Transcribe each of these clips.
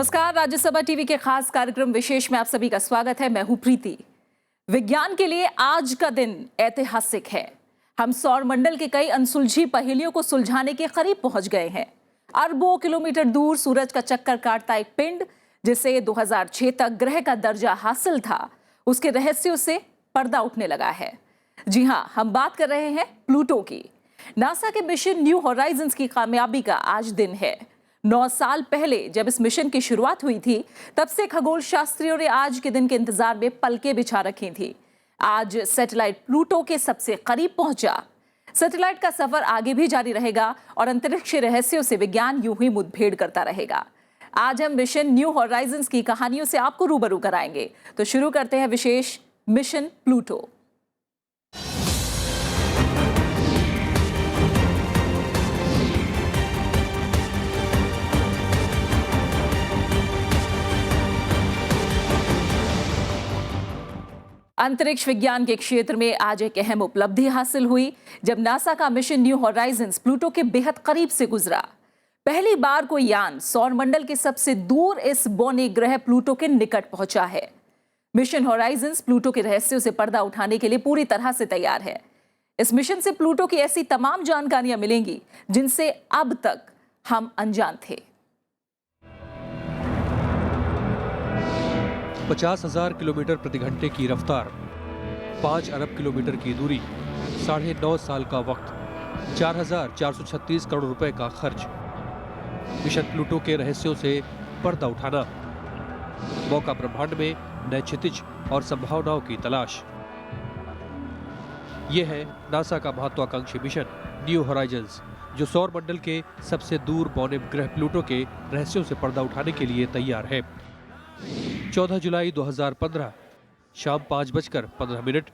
नमस्कार, राज्यसभा टीवी के खास कार्यक्रम विशेष में आप सभी का स्वागत है। मैं हूं प्रीति। विज्ञान के लिए आज का दिन ऐतिहासिक है। हम सौर मंडल के कई अनसुलझी पहेलियों को सुलझाने के करीब पहुंच गए हैं। अरबों किलोमीटर दूर सूरज का चक्कर काटता एक पिंड जिसे 2006 तक ग्रह का दर्जा हासिल था, उसके रहस्यों से पर्दा उठने लगा है। जी हां, हम बात कर रहे हैं प्लूटो की। नासा के मिशन न्यू होराइजन्स की कामयाबी का आज दिन है। 9 साल पहले जब इस मिशन की शुरुआत हुई थी, तब से खगोल शास्त्रियों ने आज के दिन के इंतजार में पलकें बिछा रखी थी। आज सैटेलाइट प्लूटो के सबसे करीब पहुंचा। सैटेलाइट का सफर आगे भी जारी रहेगा और अंतरिक्ष रहस्यों से विज्ञान यूं ही मुठभेड़ करता रहेगा। आज हम मिशन न्यू होराइजन्स की कहानियों से आपको रूबरू कराएंगे। तो शुरू करते हैं विशेष मिशन प्लूटो। अंतरिक्ष विज्ञान के क्षेत्र में आज एक अहम उपलब्धि हासिल हुई जब नासा का मिशन न्यू होराइजन्स प्लूटो के बेहद करीब से गुजरा। पहली बार कोई यान सौर मंडल के सबसे दूर इस बौने ग्रह प्लूटो के निकट पहुंचा है। मिशन होराइजन्स प्लूटो के रहस्यों से पर्दा उठाने के लिए पूरी तरह से तैयार है। इस मिशन से प्लूटो की ऐसी तमाम जानकारियां मिलेंगी जिनसे अब तक हम अनजान थे। 50,000 किलोमीटर प्रति घंटे की रफ्तार, 5 अरब किलोमीटर की दूरी, 9.5 साल का वक्त, 4,436 करोड़ रुपए का खर्च। मिशन प्लूटो के रहस्यों से पर्दा उठाना, मौका ब्रह्मांड में नए क्षितिज और संभावनाओं की तलाश। ये है नासा का महत्वाकांक्षी मिशन न्यू होराइजन्स, जो सौर मंडल के सबसे दूर बौने ग्रह प्लूटो के रहस्यों से पर्दा उठाने के लिए तैयार है। 14 जुलाई 2015 शाम 5:15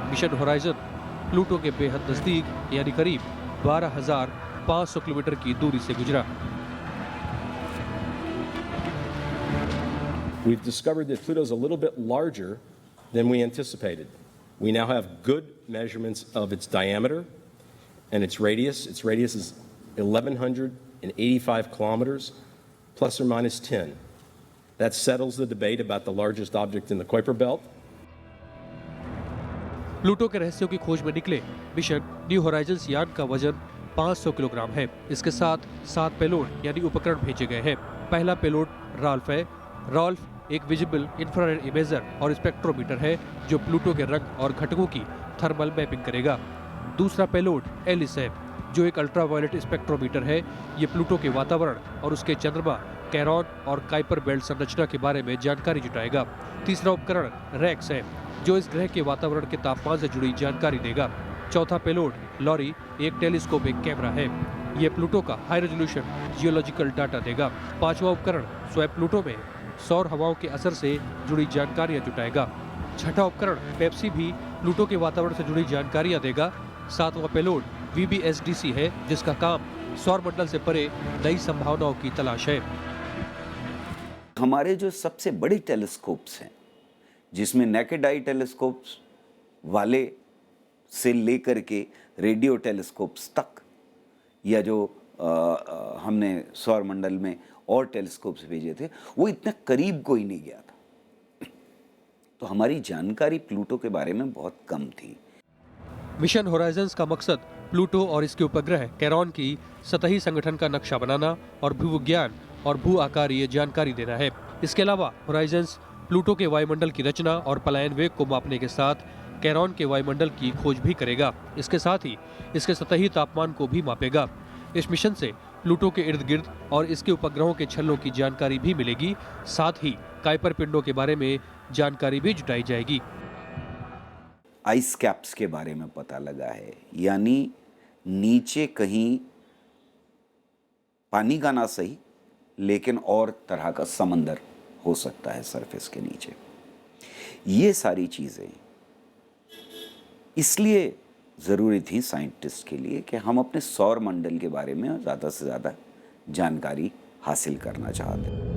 मिशन होराइजन प्लूटो के बेहद नजदीक यानी करीब 12,500 किलोमीटर की दूरी से गुजरा। We've discovered that Pluto's a little bit larger than we anticipated. We now have good measurements of its diameter and its radius. Its radius is 1,185 kilometers, plus or minus 10. That settles the debate about the largest object in the Kuiper Belt. Pluto के रहस्यों की खोज में निकले mission new Horizons यान का वजन 500 kilogram है। इसके साथ 7 पेलोड यानी उपकरण भेजे गए हैं। पहला पेलोड राल्फ है। राल्फ एक विजिबल इंफ्रारेड इमेजर और स्पेक्ट्रोमीटर है जो प्लूटो के रंग और घटकों की थर्मल मैपिंग करेगा। दूसरा पेलोड एलिस है जो एक अल्ट्रावायलेट स्पेक्ट्रोमीटर है। ये प्लूटो के वातावरण और उसके चंद्रमा कैरॉन और काइपर बेल्ट संरचना के बारे में जानकारी जुटाएगा। तीसरा उपकरण रेक्स है जो इस ग्रह के वातावरण के तापमान से जुड़ी जानकारी देगा। चौथा पेलोड लॉरी एक टेलीस्कोपिक कैमरा है। ये प्लूटो का हाई रेजोल्यूशन जियोलॉजिकल डाटा देगा। पांचवा उपकरण स्वयं प्लूटो में सौर हवाओं के असर से जुड़ी जानकारियां जुटाएगा। छठा उपकरण पेप्सी भी प्लूटो के वातावरण से जुड़ी जानकारियां देगा। सातवां पेलोड VBSDC है जिसका काम सौर मंडल से परे नई संभावनाओं की तलाश है। हमारे जो सबसे बड़े टेलीस्कोप्स हैं, जिसमें नेकेड आई टेलीस्कोप्स वाले से लेकर के रेडियो टेलीस्कोप्स तक, या जो हमने सौर मंडल में और टेलीस्कोप्स भेजे थे, वो इतना करीब कोई नहीं गया था। तो हमारी जानकारी प्लूटो के बारे में बहुत कम थी। मिशन होराइजन्स का मकसद प्लूटो और इसके उपग्रह कैरॉन की सतही संगठन का नक्शा बनाना और भूविज्ञान और भू आकारीय जानकारी देना है। इसके अलावा होराइजन्स प्लूटो के वायुमंडल की रचना और पलायन वेग को मापने के साथ कैरॉन के वायुमंडल की खोज भी करेगा। इसके साथ ही इसके सतही तापमान को भी मापेगा। इस मिशन से प्लूटो के इर्द गिर्द और इसके उपग्रहों के छल्लों की जानकारी भी मिलेगी। साथ ही काइपर पिंडों के बारे में जानकारी भी जुटाई जाएगी। आइस कैप्स के बारे में पता लगा है, यानी नीचे कहीं पानी का ना सही लेकिन और तरह का समंदर हो सकता है सरफेस के नीचे। ये सारी चीज़ें इसलिए ज़रूरी थी साइंटिस्ट के लिए कि हम अपने सौर मंडल के बारे में ज़्यादा से ज़्यादा जानकारी हासिल करना चाहते हैं।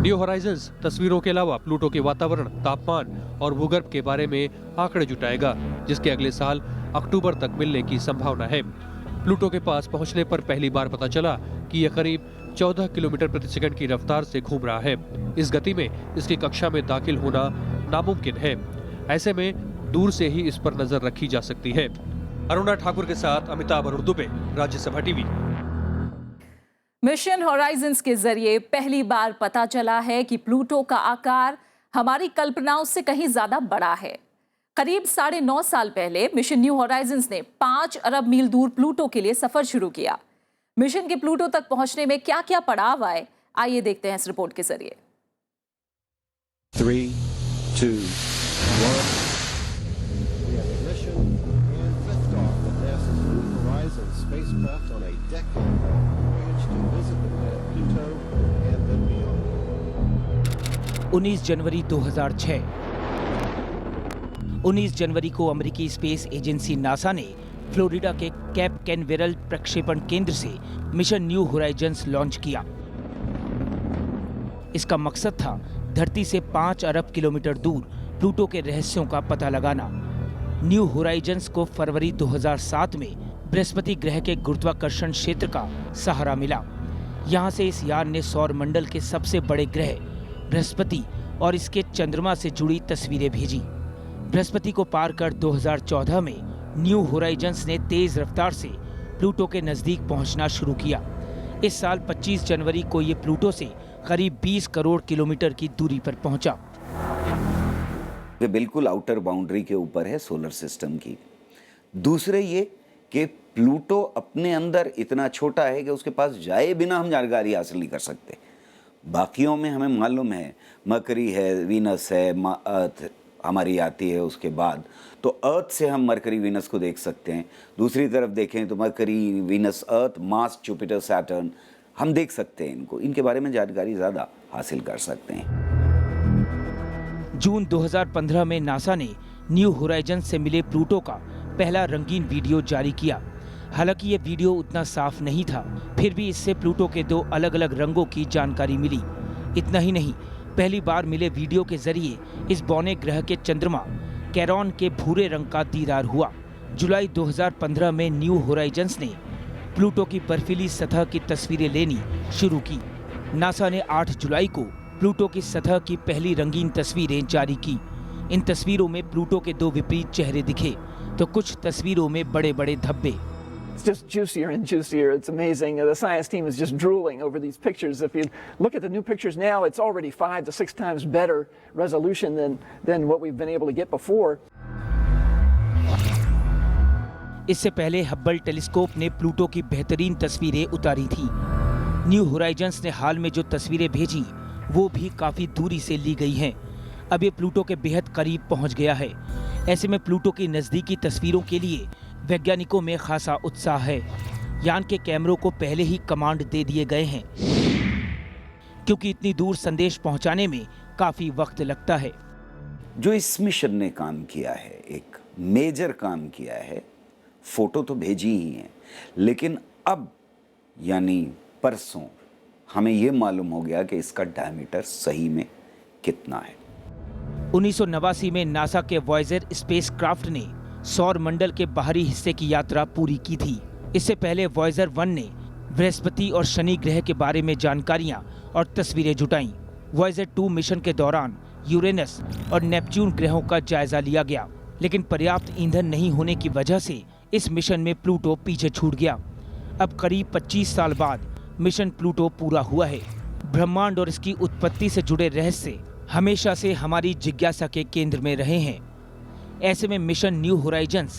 न्यू होराइजन्स तस्वीरों के अलावा प्लूटो के वातावरण, तापमान और भूगर्भ के बारे में आंकड़े जुटाएगा, जिसके अगले साल अक्टूबर तक मिलने की संभावना है। प्लूटो के पास पहुंचने पर पहली बार पता चला कि यह करीब 14 किलोमीटर प्रति सेकंड की रफ्तार से घूम रहा है। इस गति में इसकी कक्षा में दाखिल होना नामुमकिन है। ऐसे में दूर से ही इस पर नजर रखी जा सकती है। अरुणा ठाकुर के साथ Amitabh Arun Dubey, Rajya Sabha TV. Mission horizons के जरिए पहली बार पता चला है कि प्लूटो का आकार हमारी कल्पनाओं से कहीं ज्यादा बड़ा है। करीब 9.5 साल पहले मिशन न्यू हॉराइजन्स ने 5 अरब मील दूर प्लूटो के लिए सफर शुरू किया। मिशन के प्लूटो तक पहुंचने में क्या क्या पड़ाव आए, आइए देखते हैं इस रिपोर्ट के जरिए। 3, 2, 1. We have ignition and liftoff of NASA's New Horizons spacecraft on a decade-long voyage to visit the planet Pluto and then beyond. 19 जनवरी 2006। 19 जनवरी को अमेरिकी स्पेस एजेंसी नासा ने फ्लोरिडा के कैप कैनवेरल प्रक्षेपण केंद्र से मिशन न्यू होराइजन्स लॉन्च किया। इसका मकसद था धरती से 5 अरब किलोमीटर दूर प्लूटो के रहस्यों का पता लगाना। न्यू होराइजन्स को फरवरी 2007 में बृहस्पति ग्रह के गुरुत्वाकर्षण क्षेत्र का सहारा मिला। यहां से इस यान ने सौर मंडल के सबसे बड़े ग्रह बृहस्पति और इसके चंद्रमा से जुड़ी तस्वीरें भेजी। बृहस्पति को पार कर 2014 में न्यू होराइजन्स ने तेज रफ्तार से प्लूटो के नजदीक पहुंचना शुरू किया। इस साल 25 जनवरी को ये प्लूटो से करीब 20 करोड़ किलोमीटर की दूरी पर पहुंचा। ये बिल्कुल आउटर बाउंड्री के ऊपर है सोलर सिस्टम की। दूसरे ये कि प्लूटो अपने अंदर इतना छोटा है कि उसके पास जाए बिना हम जानकारी हासिल नहीं कर सकते। बाकियों में हमें मालूम है, मरकरी है, वीनस है, अर्थ हमारी आती है उसके बाद, तो अर्थ से हम मरकरी वीनस को देख सकते हैं। दूसरी तरफ देखें तो मरकरी, वीनस, अर्थ, मार्स, जुपिटर, सैटर्न हम देख सकते हैं इनको, इनके बारे में जानकारी ज़्यादा हासिल कर सकते हैं। जून 2015 में नासा ने न्यू होराइजन्स से मिले प्लूटो का पहला रंगीन वीडियो जारी किया। हालांकि ये वीडियो उतना साफ नहीं था, फिर भी इससे प्लूटो के 2 अलग अलग रंगों की जानकारी मिली। इतना ही नहीं, पहली बार मिले वीडियो के जरिए इस बौने ग्रह के चंद्रमा कैरॉन के भूरे रंग का दीदार हुआ। जुलाई 2015 में न्यू होराइजन्स ने प्लूटो की बर्फीली सतह की तस्वीरें लेनी शुरू की। नासा ने 8 जुलाई को प्लूटो की सतह की पहली रंगीन तस्वीरें जारी की। इन तस्वीरों में प्लूटो के 2 विपरीत चेहरे दिखे, तो कुछ तस्वीरों में बड़े बड़े धब्बे। It's just juicier and juicier. It's amazing. The science team is just drooling over these pictures. If you look at the new pictures now, it's already 5 to 6 times better resolution than what we've been able to get before. इससे पहले Hubble telescope ने Pluto की बेहतरीन तस्वीरें उतारी थी। New Horizons ने हाल में जो तस्वीरें भेजी वो भी काफी दूरी से ली गई हैं। अब ये प्लूटो के बेहद करीब पहुंच गया है। ऐसे में प्लूटो की नजदीकी तस्वीरों के लिए वैज्ञानिकों में खासा उत्साह है। यान के कैमरों को पहले ही कमांड दे दिए गए हैं, क्योंकि इतनी दूर संदेश पहुंचाने में काफी वक्त लगता है। जो इस मिशन ने काम किया है, एक मेजर काम किया है, फोटो तो भेजी ही है, लेकिन अब यानी परसों हमें ये मालूम हो गया कि इसका डायमीटर सही में कितना है। 1989 में नासा के वॉयेजर स्पेसक्राफ्ट ने सौर मंडल के बाहरी हिस्से की यात्रा पूरी की थी। इससे पहले वॉयेजर 1 ने बृहस्पति और शनि ग्रह के बारे में जानकारियां और तस्वीरें जुटाईं। वॉयेजर 2 मिशन के दौरान यूरेनस और नेपच्यून ग्रहों का जायजा लिया गया, लेकिन पर्याप्त ईंधन नहीं होने की वजह से इस मिशन में प्लूटो पीछे छूट गया। अब करीब 25 साल बाद मिशन प्लूटो पूरा हुआ है। ब्रह्मांड और इसकी उत्पत्ति से जुड़े रहस्य हमेशा से हमारी जिज्ञासा के केंद्र में रहे हैं। ऐसे में मिशन न्यू होराइजन्स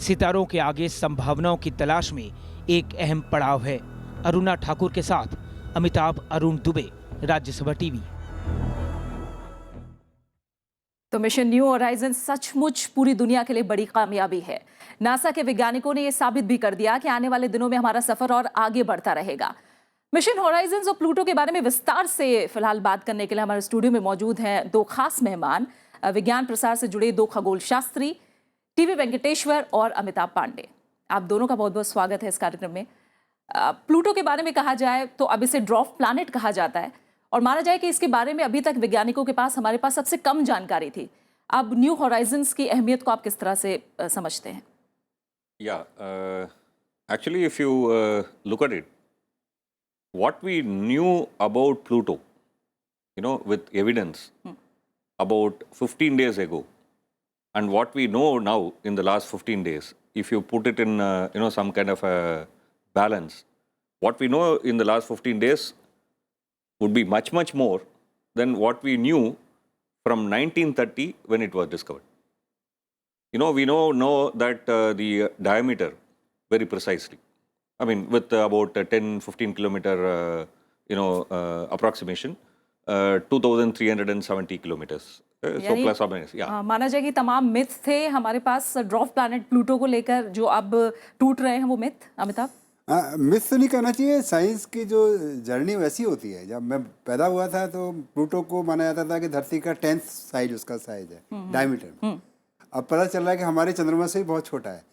सितारों के आगे संभावनाओं की तलाश में एक अहम पड़ाव है। अरुणा ठाकुर के साथ अमिताभ अरुण दुबे, राज्यसभा टीवी। तो मिशन न्यू होराइजन्स सचमुच पूरी दुनिया के लिए बड़ी कामयाबी है। नासा के वैज्ञानिकों ने यह साबित भी कर दिया कि आने वाले दिनों में हमारा सफर और आगे बढ़ता रहेगा। मिशन होराइजन्स और प्लूटो के बारे में विस्तार से फिलहाल बात करने के लिए हमारे स्टूडियो में मौजूद हैं 2 खास मेहमान, विज्ञान प्रसार से जुड़े 2 खगोल शास्त्री, टीवी वेंकटेश्वर और अमिताभ पांडे। आप दोनों का बहुत बहुत स्वागत है इस कार्यक्रम में। प्लूटो के बारे में कहा जाए तो अब इसे ड्वार्फ प्लैनेट कहा जाता है और माना जाए कि इसके बारे में अभी तक वैज्ञानिकों के पास, हमारे पास सबसे कम जानकारी थी। अब न्यू होराइजन्स की अहमियत को आप किस तरह से समझते हैं? Yeah, actually, if you look at it, what we knew about Pluto, with evidence about 15 days ago, and what we know now in the last 15 days, if you put it in, some kind of a balance, what we know in the last 15 days would be much, much more than what we knew from 1930 when it was discovered. We know that the diameter very precisely. I mean, with about 10-15 kilometer, approximation, 2,370 kilometers. So plus or minus, yeah. माना जाए कि तमाम myth थे हमारे पास dwarf planet Pluto को लेकर, जो अब टूट रहे हैं वो मिथ। अमिताभ? मिस तो नहीं करना चाहिए। साइंस की जो जर्नी वैसी होती है। जब मैं पैदा हुआ था तो प्लूटो को माना जाता था कि धरती का 10th साइज उसका साइज है डायमीटर। अब पता चल रहा है कि हमारे चंद्रमा से भी बहुत छोटा है।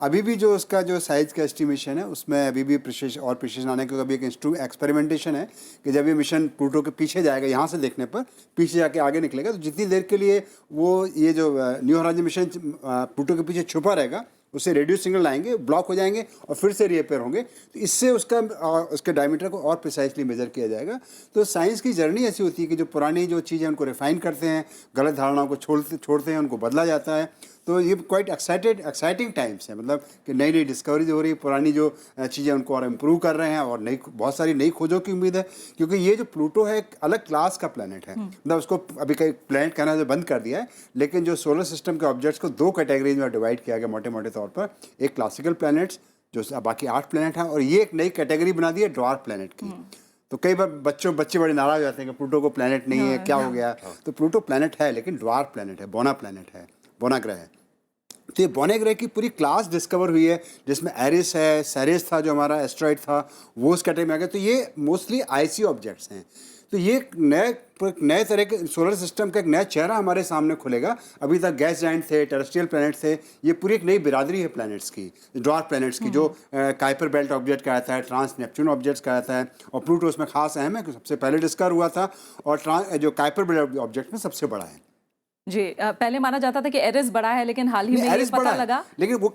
अभी भी जो उसका जो साइज का एस्टिमेशन है उसमें अभी भी प्रिसिशन आने के, अभी एक एक्सपेरिमेंटेशन है कि जब ये मिशन प्लूटो के पीछे जाएगा, यहाँ से देखने पर पीछे जाके आगे निकलेगा, तो जितनी देर के लिए वो ये जो न्यू होराइजन मिशन प्लूटो के पीछे छुपा रहेगा, उससे रेडियो सिग्नल आएंगे, ब्लॉक हो जाएंगे और फिर से रीअपेयर होंगे, तो इससे उसके डायमीटर को और प्रिसाइसली मेजर किया जाएगा। तो साइंस की जर्नी ऐसी होती है कि जो पुरानी जो चीज़ें उनको रिफाइन करते हैं, गलत धारणाओं को छोड़ते हैं, उनको बदला जाता है। तो ये क्वाइट एक्साइटिंग टाइम्स है, मतलब कि नई नई डिस्कवरीज हो रही है, पुरानी जो चीज़ें उनको और इम्प्रूव कर रहे हैं, और बहुत सारी नई खोजों की उम्मीद है। क्योंकि ये जो प्लूटो है एक अलग क्लास का प्लैनेट है, मतलब उसको अभी कई प्लैनेट कहना जो बंद कर दिया है, लेकिन जो सोलर सिस्टम के ऑब्जेक्ट्स को 2 कैटेगरीज में डिवाइड किया गया मोटे मोटे तौर पर। एक क्लासिकल प्लैनेट्स, जो बाकी 8 प्लैनेट हैं, और ये एक नई कैटेगरी बना दी है ड्वार्फ प्लैनेट की। तो कई बार बच्चे बड़े नाराज हो जाते हैं कि प्लूटो को प्लैनेट नहीं है, क्या हो गया। तो प्लूटो प्लैनेट है, लेकिन ड्वार्फ प्लैनेट है, बोना प्लैनेट है, बोना ग्रह है। तो ये बोना ग्रह की पूरी क्लास डिस्कवर हुई है, जिसमें एरिस है, सेरेस था जो हमारा एस्ट्रॉइड था, वो उस कैटेगरी में आ गया। तो ये मोस्टली आइसी ऑब्जेक्ट्स हैं। तो ये एक नए तरह के सोलर सिस्टम का एक नया चेहरा हमारे सामने खुलेगा। अभी तक गैस जाइंट थे, टेरेस्ट्रियल प्लैनेट थे, ये पूरी एक नई बिरादरी है प्लैनेट्स की, ड्वार्फ प्लैनेट्स की, जो काइपर बेल्ट ऑब्जेक्ट कहलाता है, ट्रांस नेपच्यून ऑब्जेक्ट्स कहलाता है, और प्लूटो उसमें खास अहम है, सबसे पहले डिस्कवर हुआ था, और जो काइपर बेल्ट ऑब्जेक्ट में सबसे बड़ा है। जी, पहले माना जाता था कि एरिस बड़ा है, लेकिन हाल ही में ये पता लगा, लेकिन वो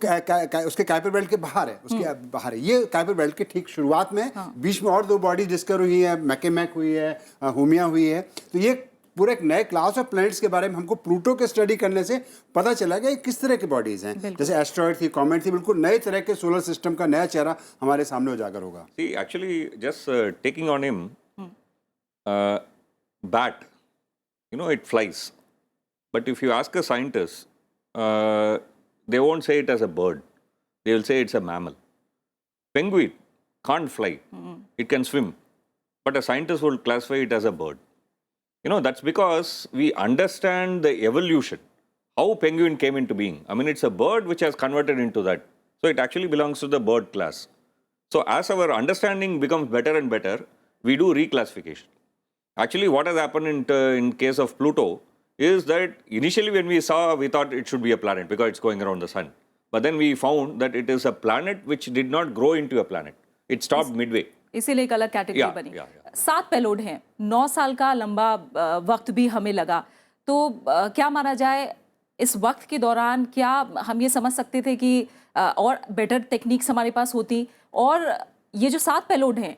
उसके काइपर बेल्ट के बाहर है, उसके बाहर है। ये काइपर बेल्ट के ठीक शुरुआत में, बीच में और 2 बॉडी डिस्कवर हुई है, मैकेमैक हुई है, हुमिया हुई है। तो ये पूरे एक नए क्लास ऑफ प्लैनेट्स के बारे में हमको प्लूटो के स्टडी करने से पता चला कि किस तरह की बॉडीज हैं। जैसे एस्ट्रॉइड थी, कॉमेट थी, बिल्कुल नए तरह के सोलर सिस्टम का नया चेहरा हमारे सामने उजागर होगा। See, actually, just taking on him, bat, it flies. But if you ask a scientist, they won't say it as a bird. They will say it's a mammal. Penguin can't fly. It can swim. But a scientist will classify it as a bird. That's because we understand the evolution, how penguin came into being. I mean, it's a bird which has converted into that. So it actually belongs to the bird class. So as our understanding becomes better and better, we do reclassification. Actually, what has happened in case of Pluto is that initially when we thought it should be a planet because it's going around the sun. But then we found that it is a planet which did not grow into a planet. It stopped midway. इसीलिए एक अलग category बनी। 7 payload हैं, 9 साल का लंबा वक्त भी हमें लगा। तो क्या माना जाए, इस वक्त के दौरान क्या हम ये समझ सकते थे कि और बेटर टेक्निक्स हमारे पास होती, और ये जो 7 पेलोड हैं,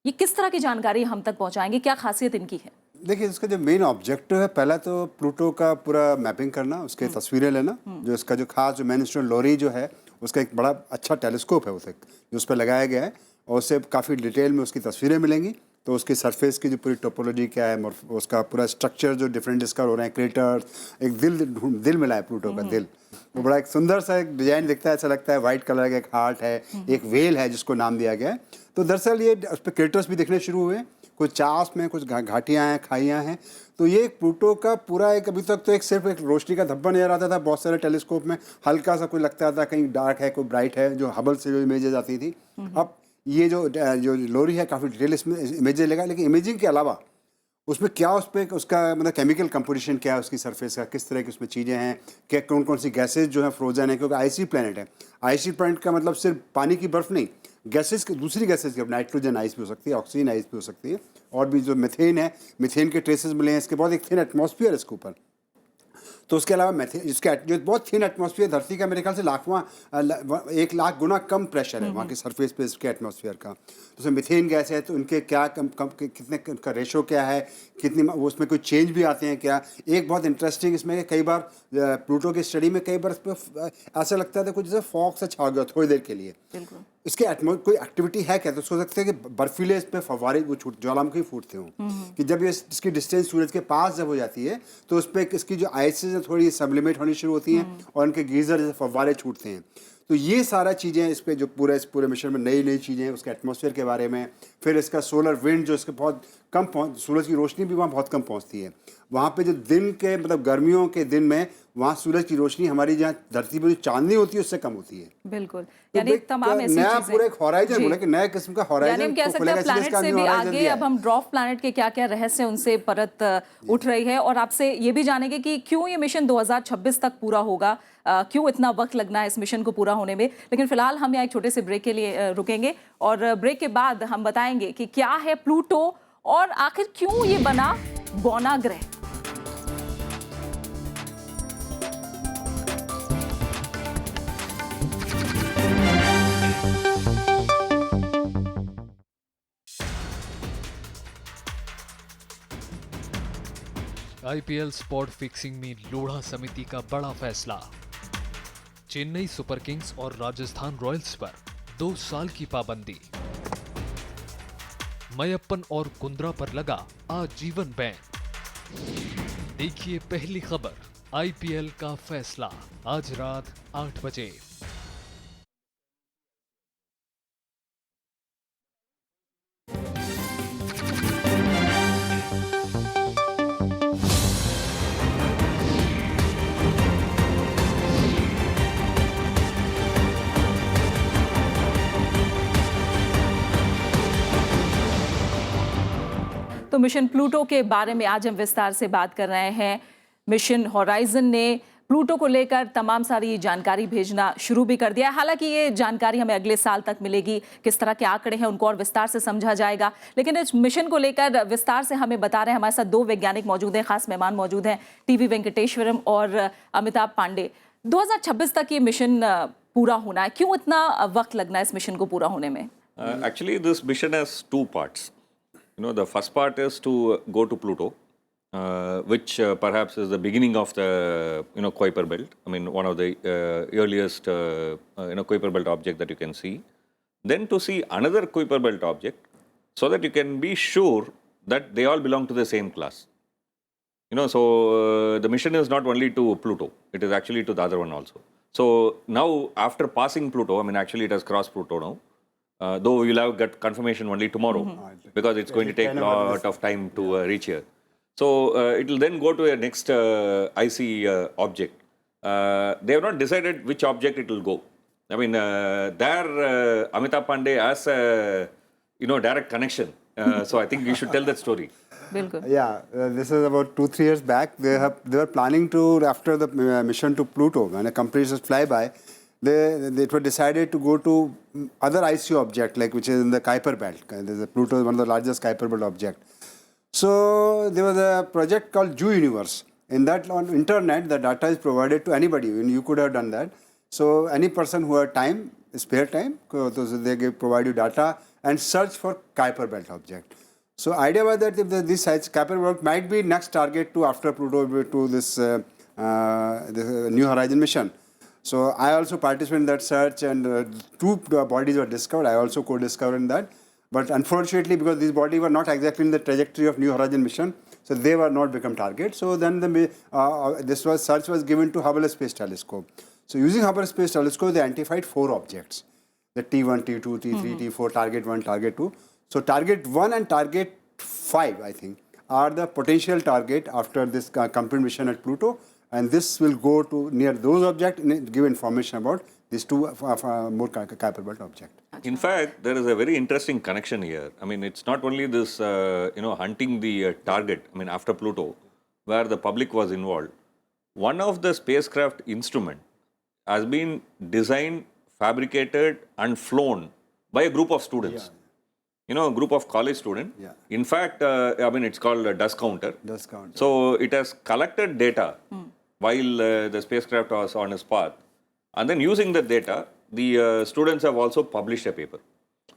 ये किस तरह की जानकारी हम तक पहुंचाएंगे, क्या खासियत इनकी है? देखिए, इसका जो मेन ऑब्जेक्टिव है, पहला तो प्लूटो का पूरा मैपिंग करना, उसके तस्वीरें लेना। जो इसका जो खास जो मेन इंस्ट्रूमेंट लोरी जो है, उसका एक बड़ा अच्छा टेलीस्कोप है उसे जो उस पर लगाया गया है, और उससे काफ़ी डिटेल में उसकी तस्वीरें मिलेंगी। तो उसकी सरफेस की जो पूरी टोपोलॉजी क्या है, उसका पूरा स्ट्रक्चर जो डिफरेंट डिस्कवर हो रहे हैं, क्रेटर्स, एक दिल मिला है प्लूटो का दिल, वो बड़ा एक सुंदर सा एक डिजाइन दिखता है, ऐसा लगता है वाइट कलर का एक हार्ट है, एक वेल है जिसको नाम दिया गया है। तो दरअसल ये उस पर क्रेटर्स भी दिखने शुरू हुए, कुछ चास में, कुछ घाटियाँ हैं, खाइयाँ हैं। तो ये प्लूटो का पूरा एक, अभी तक तो एक सिर्फ एक रोशनी का धब्बा नजर आता था बहुत सारे टेलीस्कोप में, हल्का सा कुछ लगता था कहीं डार्क है, कोई ब्राइट है, जो हबल से जो इमेजेस आती थी। अब ये जो लोरी है काफ़ी डिटेल इसमें इमेजेस लेगा, लेकिन इमेजिंग के अलावा उसमें क्या, उस पर उसका मतलब केमिकल कंपोजिशन क्या है, उसकी सरफेस का किस तरह की उसमें चीज़ें हैं, क्या कौन कौन सी गैसेज जो है फ्रोजन है, क्योंकि आइसी प्लैनेट है। आइसी प्लैनेट का मतलब सिर्फ पानी की बर्फ़ नहीं, गैसेज, दूसरी गैसेज की, नाइट्रोजन आइस भी हो सकती है, ऑक्सीजन आइस भी हो सकती है, और भी जो मीथेन है, मीथेन के ट्रेसेस मिले हैं, इसके बहुत एक थिन एटमॉस्फेयर है इसके ऊपर। तो उसके अलावा मैथे इसका जो बहुत थिन एटमॉस्फेयर धरती का मेरे ख्याल से 1 लाख गुना कम प्रेशर है वहाँ के सरफेस पे इसके एटमॉस्फेयर का। तो उसमें मीथेन गैस है, तो उनके क्या कितने उनका रेशो क्या है, कितनी वो उसमें कोई चेंज भी आते हैं क्या। एक बहुत इंटरेस्टिंग इसमें कि कई बार प्लूटो की स्टडी में कई बार इस पर ऐसा लगता था कुछ जैसे फॉग सा छा गया थोड़ी देर के लिए। इसके कोई एक्टिविटी है क्या, तो उसको सकते हैं कि बर्फीले इस पर फव्वारे वो ज्वालामुखी फूटते हों कि जब ये इसकी डिस्टेंस सूरज के पास जब हो जाती है तो उस पर इसकी जो आइसेज थोड़ी सब्लिमेट होनी शुरू होती हैं और उनके गीजर जैसे फव्वारे छूटते हैं। तो ये सारा चीज़ें इस पर जो इस पूरे मिशन में नई चीज़ें हैं, उसके एटमॉस्फेयर के बारे में, फिर इसका सोलर विंड जो इसके बहुत कम सूरज की रोशनी भी वहाँ बहुत कम पहुँचती है। वहाँ पे जो दिन के मतलब गर्मियों के दिन में वहाँ सूरज की रोशनी हमारी जहाँ धरती पर जो चांदनी होती है उससे कम होती है। बिल्कुल, तो यानी तमाम ऐसी नया चीजें। पूरा एक हॉराइजन बोला कि नए किस्म का यानी हॉराइजन हम कह सकते हैं प्लैनेट से भी आगे अब हम ड्वार्फ प्लैनेट के क्या क्या रहस्य उनसे परत उठ रही है। और आपसे ये भी जानेंगे कि क्यों ये मिशन 2026 तक पूरा होगा, क्यों इतना वक्त लगना है इस मिशन को पूरा होने में। लेकिन फिलहाल हम यहाँ एक छोटे से ब्रेक के लिए रुकेंगे और ब्रेक के बाद हम बताएंगे कि क्या है प्लूटो और आखिर क्यों ये बना बौना ग्रह। आईपीएल स्पॉट फिक्सिंग में लोढ़ा समिति का बड़ा फैसला। चेन्नई सुपर किंग्स और राजस्थान रॉयल्स पर 2 साल की पाबंदी। मयप्पन और कुंद्रा पर लगा आजीवन बैन। देखिए पहली खबर, आईपीएल का फैसला, आज रात 8 बजे। तो मिशन प्लूटो के बारे में आज हम विस्तार से बात कर रहे हैं। मिशन होराइजन ने प्लूटो को लेकर तमाम सारी जानकारी भेजना शुरू भी कर दिया है। हालांकि ये जानकारी हमें अगले साल तक मिलेगी, किस तरह के आंकड़े हैं उनको और विस्तार से समझा जाएगा। लेकिन इस मिशन को लेकर विस्तार से हमें बता रहे हैं, हमारे साथ 2 वैज्ञानिक मौजूद हैं, खास मेहमान मौजूद हैं, टीवी वेंकटेश्वरम और अमिताभ पांडे। 2026 तक ये मिशन पूरा होना है, क्यों इतना वक्त लगना है इस मिशन को पूरा होने में? Actually, this mission has 2 parts. The first part is to go to Pluto, which perhaps is the beginning of the Kuiper belt. I mean, one of the earliest Kuiper belt object that you can see. Then to see another Kuiper belt object, so that you can be sure that they all belong to the same class. So the mission is not only to Pluto; it is actually to the other one also. So now, after passing Pluto, I mean, actually it has crossed Pluto now. Though we'll have got confirmation only tomorrow, because it's going to take a lot of time to reach here. So it will then go to a next IC object. They have not decided which object it will go. I mean, there Amitabh Pandey has a direct connection. So I think you should tell that story. Yeah, this is about 2-3 years back. They were planning to, after the mission to Pluto, when a company just flyby, it was decided to go to other ICO object, like which is in the Kuiper belt. Pluto is one of the largest Kuiper belt object. So there was a project called Ju Universe. In that, on internet, the data is provided to anybody. You could have done that. So any person who had time, spare time, so they provide you data and search for Kuiper belt object. So idea was that if this Kuiper belt might be next target to after Pluto to this New Horizon mission. So I also participated in that search, and 2 bodies were discovered. I also co-discovered in that. But unfortunately, because these bodies were not exactly in the trajectory of New Horizon mission, so they were not become target. So then search was given to Hubble Space Telescope. So using Hubble Space Telescope, they identified 4 objects: the T1, T2, T3, T4, target 1, target 2. So target 1 and target 5, I think, are the potential target after this complete mission at Pluto. And this will go to near those objects and give information about these 2 more Kuiper belt objects. In fact, there is a very interesting connection here. I mean, it's not only this, hunting the target, I mean, after Pluto, where the public was involved. One of the spacecraft instrument has been designed, fabricated and flown by a group of students. a group of college students. Yeah. In fact, I mean, it's called a dust counter. Dust counter. So it has collected data while the spacecraft was on its path. And then using the data, the students have also published a paper.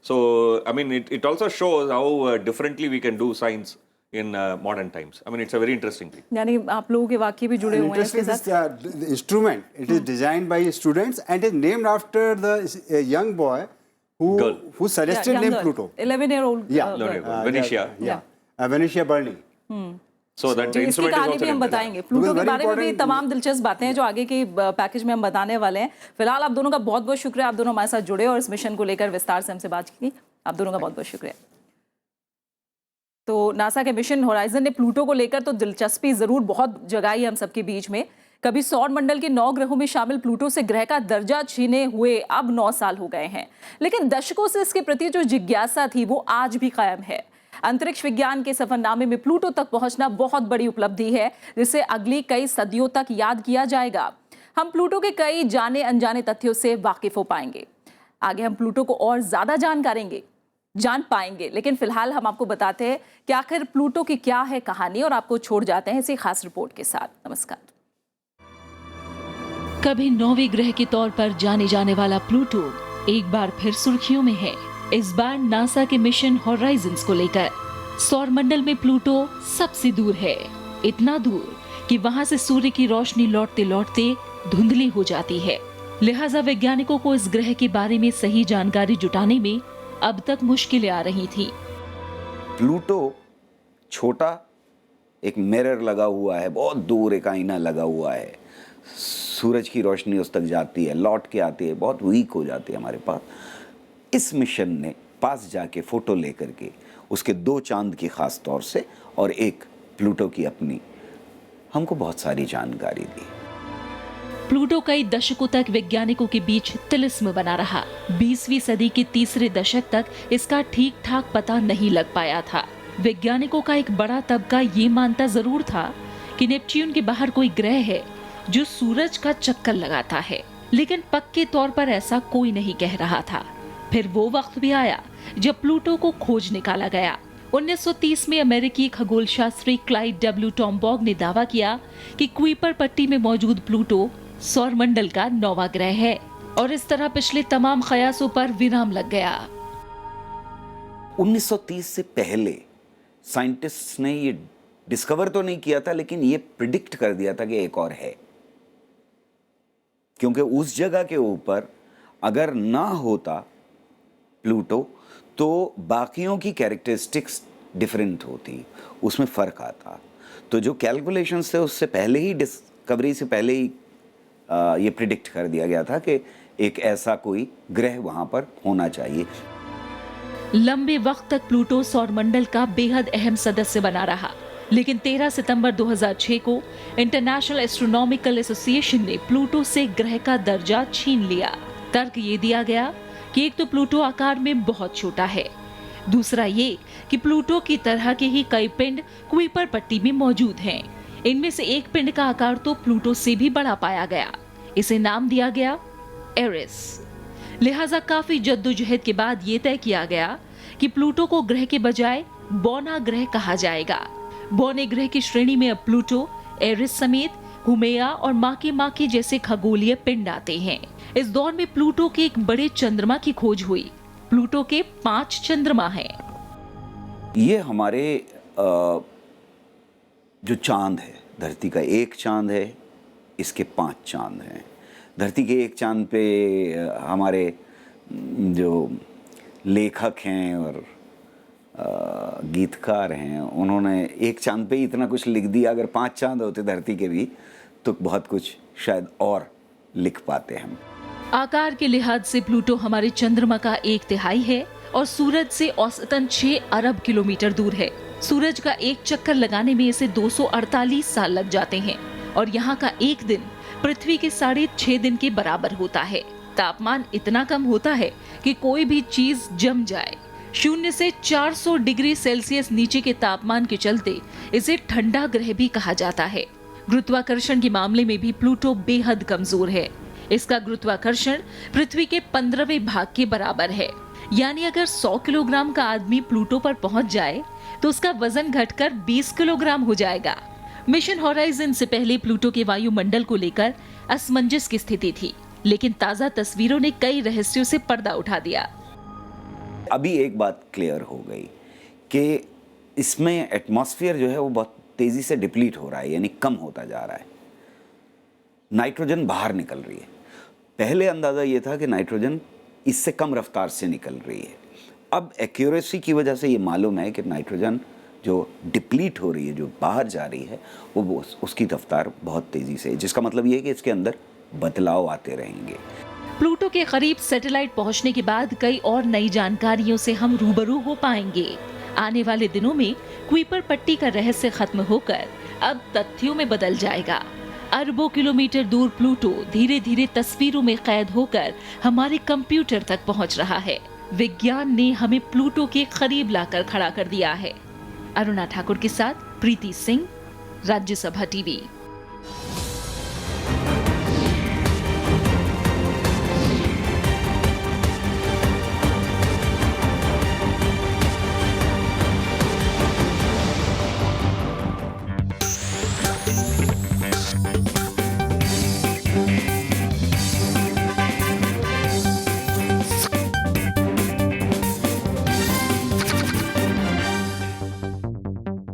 So, I mean, it also shows how differently we can do science in modern times. I mean, it's a very interesting thing. यानी आप लोगों के वाक्य भी जुड़े हुए हैं इसके Interesting, साथ. this instrument, it is designed by students and is named after the young boy Girl. who suggested name Pluto. 11-year-old Yeah. Venetia. Venetia Burney. So that the इसकी instrument is कहानी also भी हम named. बताएंगे. Pluto के very बारे में भी important- तमाम दिलचस्प बातें हैं जो आगे के पैकेज में हम बताने वाले हैं. फिलहाल आप दोनों का बहुत बहुत शुक्रिया. आप दोनों हमारे साथ जुड़े और इस मिशन को लेकर विस्तार से हमसे बात की. आप दोनों का बहुत बहुत शुक्रिया. तो नासा के मिशन होराइजन ने प्लूटो को लेकर तो दिलचस्पी जरूर बहुत जगाई हम सबके बीच में. कभी सौर मंडल के 9 ग्रहों में शामिल प्लूटो से ग्रह का दर्जा छीने हुए अब 9 साल हो गए हैं, लेकिन दशकों से इसके प्रति जो जिज्ञासा थी वो आज भी कायम है. अंतरिक्ष विज्ञान के सफरनामे में प्लूटो तक पहुंचना बहुत बड़ी उपलब्धि है जिसे अगली कई सदियों तक याद किया जाएगा. हम प्लूटो के कई जाने अनजाने तथ्यों से वाकिफ हो पाएंगे. आगे हम प्लूटो को और ज्यादा जान पाएंगे, लेकिन फिलहाल हम आपको बताते हैं कि आखिर प्लूटो की क्या है कहानी और आपको छोड़ जाते हैं इसी खास रिपोर्ट के साथ. नमस्कार. कभी 9वें ग्रह के तौर पर जाने जाने वाला प्लूटो एक बार फिर सुर्खियों में है. इस बार नासा के मिशन होराइजन्स को लेकर. सौरमंडल में प्लूटो सबसे दूर है, इतना दूर कि वहां से सूर्य की रोशनी लौटते लौटते धुंधली हो जाती है. लिहाजा वैज्ञानिकों को इस ग्रह के बारे में सही जानकारी जुटाने में अब तक मुश्किलें आ रही थी. प्लूटो छोटा एक मिरर लगा हुआ है, बहुत दूर एक आईना लगा हुआ है. सूरज की रोशनी उस तक जाती है, लौट के आती है, बहुत वीक हो जाती है हमारे पास. इस मिशन ने पास जाके फोटो लेकर के उसके 2 चांद की खास तौर से और एक प्लूटो की अपनी हमको बहुत सारी जानकारी दी. प्लूटो कई दशकों तक वैज्ञानिकों के बीच तिलिस्म बना रहा. 20वीं सदी के तीसरे दशक तक इसका ठीक ठाक पता नहीं लग पाया था. वैज्ञानिकों का एक बड़ा तबका ये मानता जरूर था कि नेपच्यून के बाहर कोई ग्रह है जो सूरज का चक्कर लगाता है, लेकिन पक्के तौर पर ऐसा कोई नहीं कह रहा था. फिर वो वक्त भी आया जब प्लूटो को खोज निकाला गया. 1930 में अमेरिकी खगोलशास्त्री क्लाइड डब्ल्यू टॉम्बॉग ने दावा किया कि कुइपर पट्टी में मौजूद प्लूटो सौरमंडल का 9वां ग्रह है, और इस तरह पिछले तमाम कयासों पर विराम लग गया. 1930 से पहले साइंटिस्ट ने ये डिस्कवर तो नहीं किया था, लेकिन ये प्रिडिक्ट कर दिया था कि एक और है, क्योंकि उस जगह के ऊपर अगर ना होता प्लूटो तो बाकियों की कैरेक्टरिस्टिक्स डिफरेंट होती, उसमें फ़र्क आता. तो जो कैलकुलेशंस थे उससे पहले ही, डिस्कवरी से पहले ही ये प्रिडिक्ट कर दिया गया था कि एक ऐसा कोई ग्रह वहाँ पर होना चाहिए. लंबे वक्त तक प्लूटो सौरमंडल का बेहद अहम सदस्य बना रहा, लेकिन 13 सितंबर 2006 को इंटरनेशनल एस्ट्रोनॉमिकल एसोसिएशन ने प्लूटो से ग्रह का दर्जा छीन लिया. तर्क ये दिया गया कि एक तो प्लूटो आकार में बहुत छोटा है, दूसरा ये कि प्लूटो की तरह के ही कई पिंड कुइपर पट्टी में मौजूद हैं. इनमें से एक पिंड का आकार तो प्लूटो से भी बड़ा पाया गया. इसे नाम दिया गया एरिस. लिहाजा काफी जद्दोजहद के बाद ये तय किया गया कि प्लूटो को ग्रह के बजाय बोना ग्रह कहा जाएगा. बोने ग्रह की श्रेणी में अब प्लूटो, एरिस समेत हुमेया और माकी जैसे खगोलीय पिंड आते हैं. इस दौर में प्लूटो के एक बड़े चंद्रमा की खोज हुई. प्लूटो के 5 चंद्रमा हैं. ये हमारे जो चांद है, धरती का एक चांद है, इसके 5 चांद हैं. धरती के एक चांद पे हमारे जो लेखक हैं और गीतकार हैं, उन्होंने एक चांद पे ही इतना कुछ लिख दिया. अगर 5 चांद होते धरती के भी तो बहुत कुछ शायद और लिख पाते हम. आकार के लिहाज से प्लूटो हमारे चंद्रमा का 1/3 है और सूरज से औसतन 6 अरब किलोमीटर दूर है. सूरज का एक चक्कर लगाने में इसे 248 साल लग जाते हैं और यहाँ का एक दिन पृथ्वी के 6.5 दिन के बराबर होता है. तापमान इतना कम होता है कि कोई भी चीज जम जाए. 0 से 400 डिग्री सेल्सियस नीचे के तापमान के चलते इसे ठंडा ग्रह भी कहा जाता है. गुरुत्वाकर्षण के मामले में भी प्लूटो बेहद कमजोर है. इसका गुरुत्वाकर्षण पृथ्वी के 15वें भाग के बराबर है. यानी अगर 100 किलोग्राम का आदमी प्लूटो पर पहुंच जाए तो उसका वजन घटकर 20 किलोग्राम हो जाएगा। मिशन हॉराइजन से पहले प्लूटो के वायुमंडल को लेकर असमंजस की स्थिति थी, लेकिन ताजा तस्वीरों ने कई रहस्यों से पर्दा उठा दिया। अभी एक बात क्लियर हो गई कि इसमें एटमॉस्फेयर जो है वो बहुत तेजी से डिप्लीट हो रहा है, यानी कम होता जा रहा है। नाइट्रोजन बाहर निकल रही है। पहले अंदाज़ा ये था कि नाइट्रोजन इससे कम रफ्तार से निकल रही है। अब एक्यूरेसी की वजह से ये मालूम है कि नाइट्रोजन जो डिप्लीट हो रही है, जो बाहर जा रही है, वो उसकी रफ्तार बहुत तेज़ी से है, जिसका मतलब ये है कि इसके अंदर बदलाव आते रहेंगे। प्लूटो के करीब सैटेलाइट पहुंचने के बाद कई और नई जानकारियों से हम रूबरू हो पाएंगे। आने वाले दिनों में कुइपर पट्टी का रहस्य खत्म होकर अब तथ्यों में बदल जाएगा। अरबों किलोमीटर दूर प्लूटो धीरे धीरे तस्वीरों में कैद होकर हमारे कंप्यूटर तक पहुंच रहा है। विज्ञान ने हमें प्लूटो के करीब लाकर खड़ा कर दिया है। अरुणा ठाकुर के साथ प्रीति सिंह, राज्यसभा टीवी।